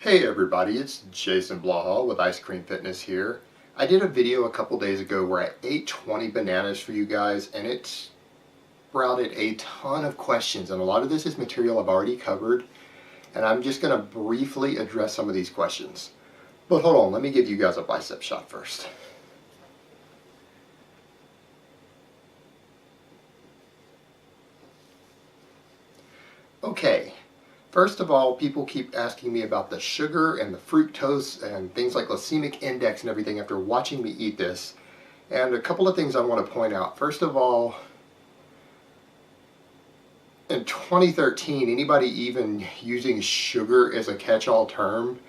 Hey everybody, it's Jason Blaha with Ice Cream Fitness here. I did a video a couple days ago where I ate 20 bananas for you guys, and it sprouted a ton of questions, and a lot of this is material I've already covered, and I'm just going to briefly address some of these questions. But hold on, let me give you guys a bicep shot first. Okay. First of all, people keep asking me about the sugar and the fructose and things like glycemic index and everything after watching me eat this. And a couple of things I want to point out. First of all, in 2013, anybody even using sugar as a catch-all term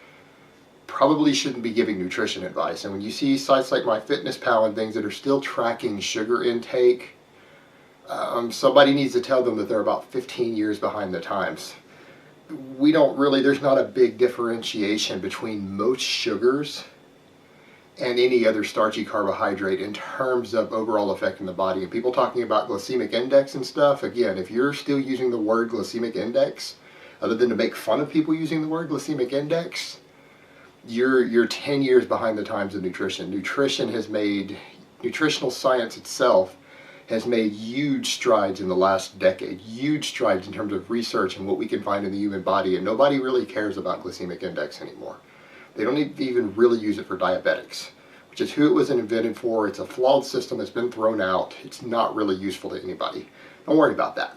probably shouldn't be giving nutrition advice. And when you see sites like MyFitnessPal and things that are still tracking sugar intake, somebody needs to tell them that they're about 15 years behind the times. There's not a big differentiation between most sugars and any other starchy carbohydrate in terms of overall effect in the body. And people talking about glycemic index and stuff, again, if you're still using the word glycemic index, other than to make fun of people using the word glycemic index, you're 10 years behind the times of nutrition. Nutritional science itself has made huge strides in the last decade, huge strides in terms of research and what we can find in the human body, and nobody really cares about glycemic index anymore. They don't even really use it for diabetics, which is who it was invented for. It's a flawed system that's been thrown out. It's not really useful to anybody. Don't worry about that.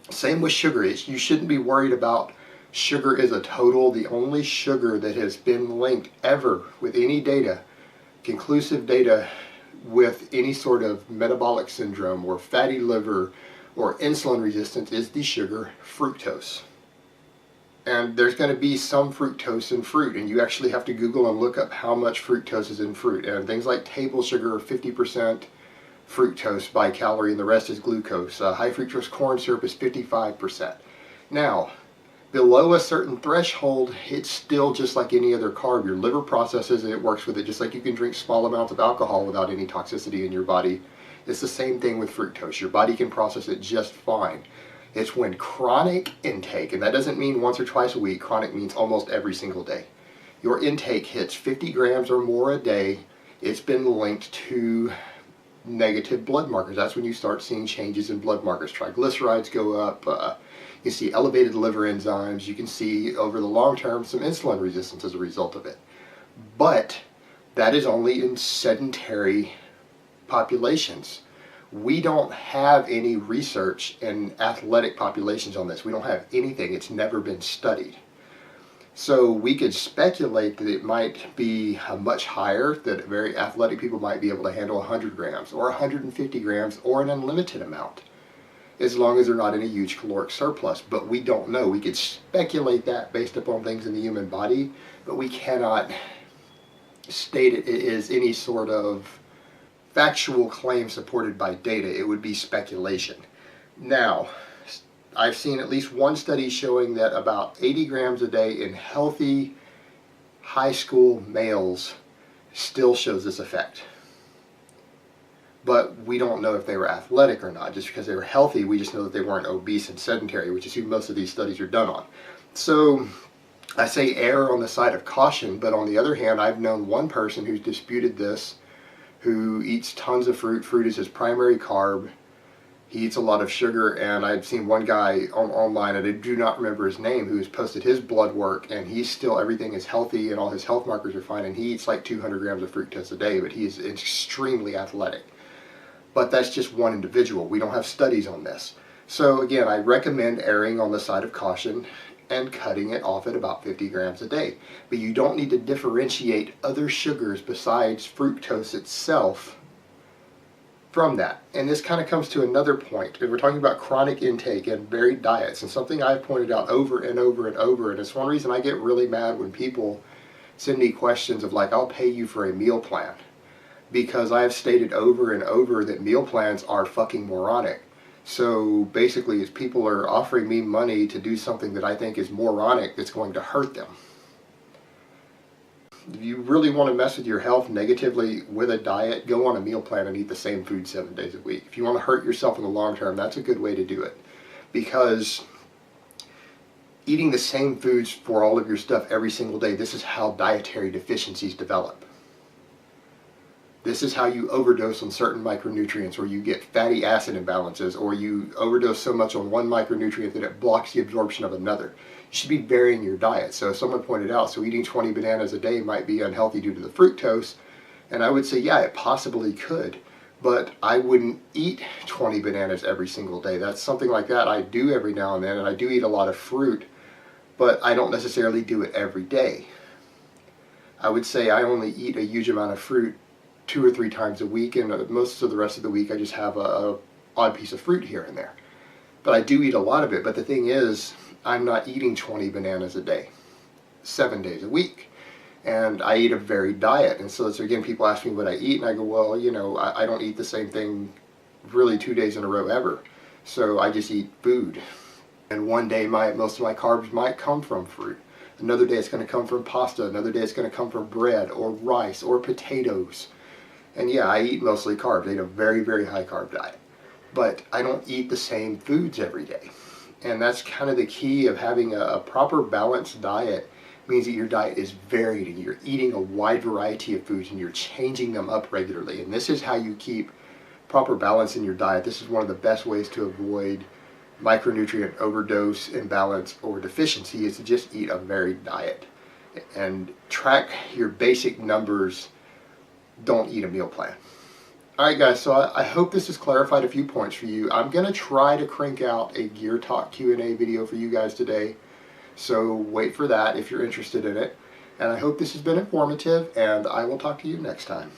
Same with sugar. You shouldn't be worried about sugar as a total. The only sugar that has been linked ever with any data, conclusive data, with any sort of metabolic syndrome or fatty liver or insulin resistance is the sugar fructose. And there's going to be some fructose in fruit, and you actually have to Google and look up how much fructose is in fruit. And things like table sugar are 50% fructose by calorie, and the rest is glucose. High fructose corn syrup is 55%. Now, below a certain threshold, it's still just like any other carb. Your liver processes it, it works with it, just like you can drink small amounts of alcohol without any toxicity in your body. It's the same thing with fructose. Your body can process it just fine. It's when chronic intake, and that doesn't mean once or twice a week, chronic means almost every single day. Your intake hits 50 grams or more a day, it's been linked to negative blood markers. That's when you start seeing changes in blood markers. Triglycerides go up, you see elevated liver enzymes, you can see over the long term some insulin resistance as a result of it. But that is only in sedentary populations. We don't have any research in athletic populations on this. We don't have anything. It's never been studied. So we could speculate that it might be much higher, that very athletic people might be able to handle 100 grams or 150 grams or an unlimited amount, as long as they're not in a huge caloric surplus. But we don't know. We could speculate that based upon things in the human body, but we cannot state it is any sort of factual claim supported by data. It would be speculation. Now, I've seen at least one study showing that about 80 grams a day in healthy high school males still shows this effect. But we don't know if they were athletic or not. Just because they were healthy, we just know that they weren't obese and sedentary, which is who most of these studies are done on. So I say err on the side of caution, but on the other hand, I've known one person who's disputed this, who eats tons of fruit. Fruit is his primary carb. He eats a lot of sugar, and I've seen one guy online, and I do not remember his name, who has posted his blood work, and he's still, everything is healthy and all his health markers are fine, and he eats like 200 grams of fructose a day, but he is extremely athletic. But that's just one individual. We don't have studies on this. So again, I recommend erring on the side of caution and cutting it off at about 50 grams a day. But you don't need to differentiate other sugars besides fructose itself from that. And this kind of comes to another point. We're talking about chronic intake and varied diets, and something I've pointed out over and over and over, and it's one reason I get really mad when people send me questions of like, I'll pay you for a meal plan. Because I have stated over and over that meal plans are fucking moronic. So basically, it's people are offering me money to do something that I think is moronic that's going to hurt them. If you really want to mess with your health negatively with a diet, go on a meal plan and eat the same food 7 days a week. If you want to hurt yourself in the long term, that's a good way to do it. Because eating the same foods for all of your stuff every single day, this is how dietary deficiencies develop. This is how you overdose on certain micronutrients, or you get fatty acid imbalances, or you overdose so much on one micronutrient that it blocks the absorption of another. You should be varying your diet. So someone pointed out, so eating 20 bananas a day might be unhealthy due to the fructose. And I would say, yeah, it possibly could. But I wouldn't eat 20 bananas every single day. That's something like that I do every now and then, and I do eat a lot of fruit, but I don't necessarily do it every day. I would say I only eat a huge amount of fruit 2 or 3 times a week, and most of the rest of the week I just have a odd piece of fruit here and there. But I do eat a lot of it. But the thing is, I'm not eating 20 bananas a day, 7 days a week. And I eat a varied diet. And so it's, again, people ask me what I eat, and I go, well, you know, I don't eat the same thing really 2 days in a row ever. So I just eat food. And one day most of my carbs might come from fruit. Another day it's going to come from pasta. Another day it's going to come from bread or rice or potatoes. And yeah, I eat mostly carbs. I eat a very, very high carb diet. But I don't eat the same foods every day. And that's kind of the key of having a proper balanced diet. It means that your diet is varied and you're eating a wide variety of foods and you're changing them up regularly. And this is how you keep proper balance in your diet. This is one of the best ways to avoid micronutrient overdose, imbalance, or deficiency, is to just eat a varied diet. And track your basic numbers. Don't eat a meal plan. Alright guys, so I hope this has clarified a few points for you. I'm going to try to crank out a Gear Talk Q&A video for you guys today. So wait for that if you're interested in it. And I hope this has been informative, and I will talk to you next time.